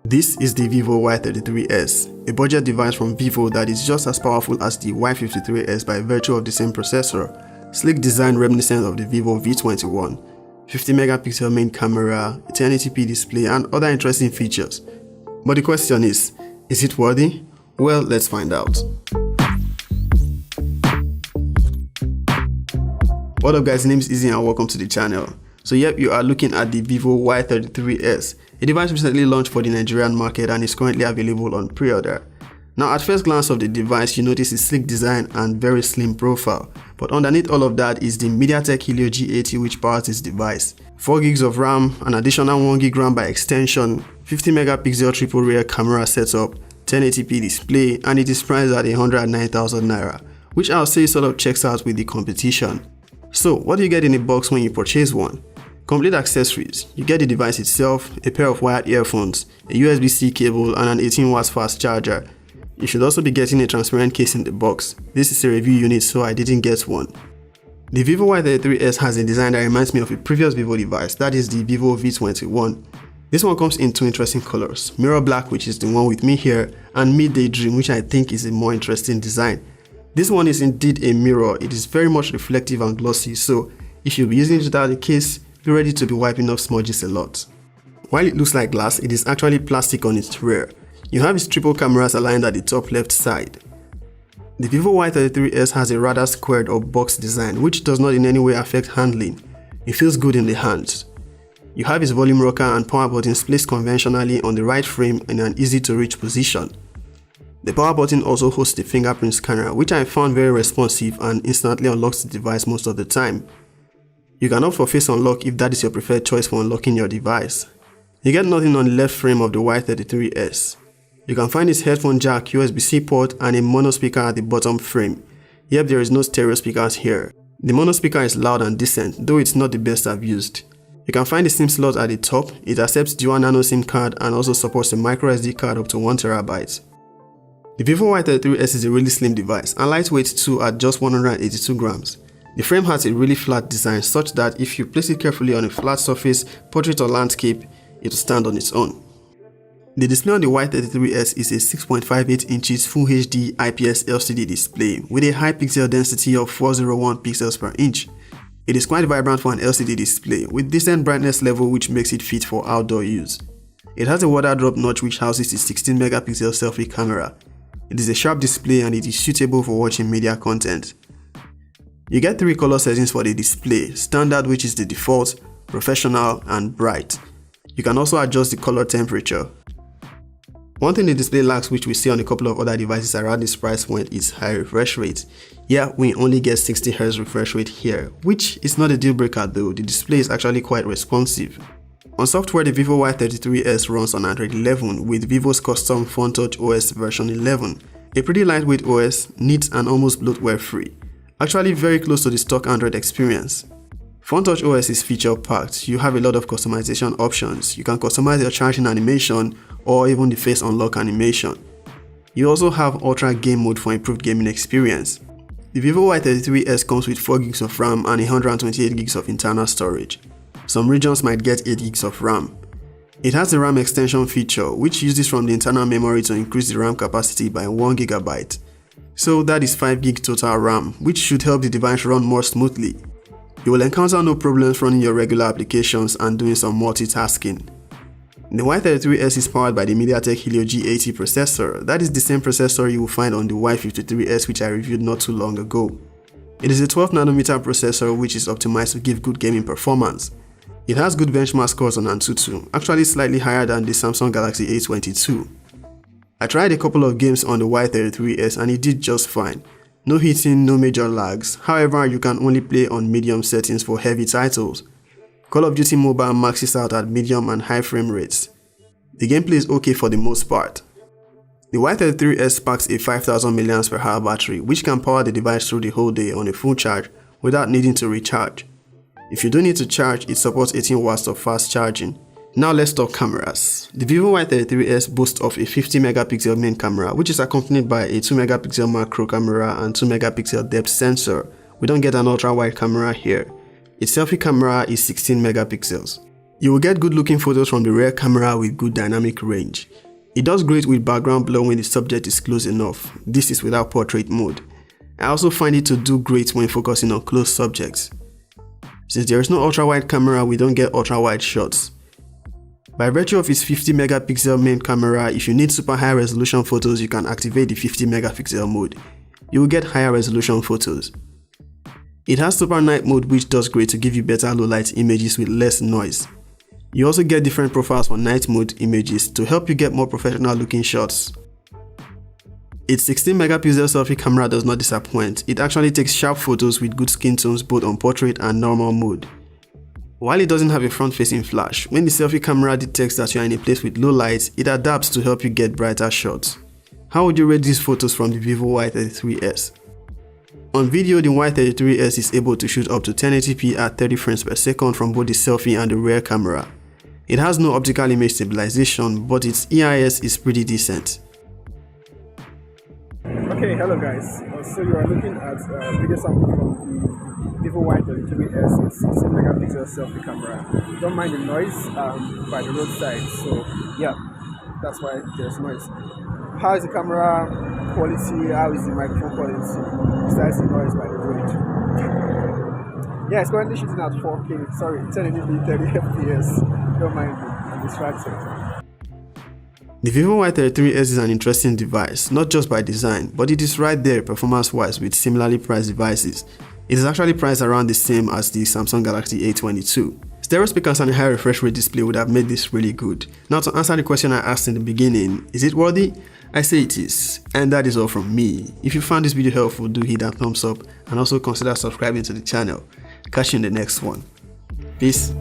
This is the Vivo Y33s, a budget device from Vivo that is just as powerful as the Y53s by virtue of the same processor, sleek design reminiscent of the Vivo V21, 50 megapixel main camera, a 1080p display and other interesting features. But the question is it worthy? Well, let's find out. What up guys, my name is Izzy and welcome to the channel. So yep, you are looking at the Vivo Y33s, a device recently launched for the Nigerian market and is currently available on pre-order. Now at first glance of the device, you notice its sleek design and very slim profile, but underneath all of that is the MediaTek Helio G80 which powers this device. 4 gigs of RAM, an additional 1 gig RAM by extension, 50 megapixel triple rear camera setup, 1080p display, and it is priced at 109,000 naira, which I'll say sort of checks out with the competition. So what do you get in a box when you purchase one? Complete accessories. You get the device itself, a pair of wired earphones, a USB-C cable and an 18 watts fast charger. You should also be getting a transparent case in the box. This is a review unit so I didn't get one. The Vivo Y33s has a design that reminds me of a previous Vivo device, that is the Vivo V21. This one comes in two interesting colors, mirror black which is the one with me here and midday dream which I think is a more interesting design. This one is indeed a mirror, it is very much reflective and glossy, so if you'll be using it without a case, be ready to be wiping off smudges a lot. While it looks like glass, it is actually plastic on its rear. You have its triple cameras aligned at the top left side. The Vivo Y33s has a rather squared or box design which does not in any way affect handling. It feels good in the hands. You have its volume rocker and power buttons placed conventionally on the right frame in an easy to reach position. The power button also hosts the fingerprint scanner which I found very responsive and instantly unlocks the device most of the time. You can opt for face unlock if that is your preferred choice for unlocking your device. You get nothing on the left frame of the Y33s. You can find its headphone jack, USB-C port and a mono speaker at the bottom frame. Yep, there is no stereo speakers here. The mono speaker is loud and decent, though it's not the best I've used. You can find the SIM slot at the top. It accepts dual nano SIM card and also supports a micro SD card up to 1TB. The Vivo Y33s is a really slim device and lightweight too at just 182 grams. The frame has a really flat design such that if you place it carefully on a flat surface, portrait or landscape, it will stand on its own. The display on the Y33s is a 6.58 inches Full HD IPS LCD display with a high pixel density of 401 pixels per inch. It is quite vibrant for an LCD display with decent brightness level which makes it fit for outdoor use. It has a water drop notch which houses a 16 megapixel selfie camera. It is a sharp display and it is suitable for watching media content. You get 3 color settings for the display, standard which is the default, professional and bright. You can also adjust the color temperature. One thing the display lacks which we see on a couple of other devices around this price point is high refresh rate. Yeah, we only get 60Hz refresh rate here, which is not a deal breaker though, the display is actually quite responsive. On software, the Vivo Y33s runs on Android 11 with Vivo's custom PhoneTouch OS version 11. A pretty lightweight OS, neat and almost bloatware free. Actually very close to the stock Android experience. PhoneTouch OS is feature packed. You have a lot of customization options. You can customize your charging animation or even the face unlock animation. You also have Ultra Game Mode for improved gaming experience. The Vivo Y33s comes with 4 gigs of RAM and 128 gigs of internal storage. Some regions might get 8 gigs of RAM. It has the RAM extension feature which uses from the internal memory to increase the RAM capacity by 1 GB. So that is 5 gig total RAM, which should help the device run more smoothly. You will encounter no problems running your regular applications and doing some multitasking. The Y33s is powered by the MediaTek Helio G80 processor. That is the same processor you will find on the Y53s which I reviewed not too long ago. It is a 12nm processor which is optimized to give good gaming performance. It has good benchmark scores on Antutu, actually slightly higher than the Samsung Galaxy A22. I tried a couple of games on the Y33s and it did just fine. No heating, no major lags, however you can only play on medium settings for heavy titles. Call of Duty Mobile maxes out at medium and high frame rates. The gameplay is okay for the most part. The Y33s packs a 5000 mAh battery which can power the device through the whole day on a full charge without needing to recharge. If you do need to charge, it supports 18 watts of fast charging. Now let's talk cameras. The Vivo Y33s boasts of a 50 megapixel main camera which is accompanied by a 2 megapixel macro camera and 2 megapixel depth sensor. We don't get an ultra wide camera here. Its selfie camera is 16 megapixels. You will get good looking photos from the rear camera with good dynamic range. It does great with background blur when the subject is close enough. This is without portrait mode. I also find it to do great when focusing on close subjects. Since there is no ultra-wide camera, we don't get ultra-wide shots. By virtue of its 50 megapixel main camera, if you need super high resolution photos, you can activate the 50 megapixel mode. You will get higher resolution photos. It has super night mode, which does great to give you better low light images with less noise. You also get different profiles for night mode images to help you get more professional looking shots. Its 16 megapixel selfie camera does not disappoint. It actually takes sharp photos with good skin tones both on portrait and normal mode. While it doesn't have a front-facing flash, when the selfie camera detects that you are in a place with low light, it adapts to help you get brighter shots. How would you rate these photos from the vivo Y33s? On video, the Y33s is able to shoot up to 1080p at 30 frames per second from both the selfie and the rear camera. It has no optical image stabilization, but its EIS is pretty decent. Okay, hello guys. So you are looking at video sample from the vivo Y33s. It's 16 megapixel selfie camera. Don't mind the noise by the roadside. So yeah, that's why there's noise. How is the camera quality? How is the microphone quality? Besides the noise by the road. Yeah, it's currently shooting at 4K. Sorry, 1080p 30 FPS. Don't mind me, I'm distracted. The vivo Y33s is an interesting device, not just by design, but it is right there performance-wise with similarly priced devices. It is actually priced around the same as the Samsung Galaxy A22. Stereo speakers and a high refresh rate display would have made this really good. Now to answer the question I asked in the beginning, is it worthy? I say it is, and that is all from me. If you found this video helpful, do hit that thumbs up and also consider subscribing to the channel. Catch you in the next one. Peace.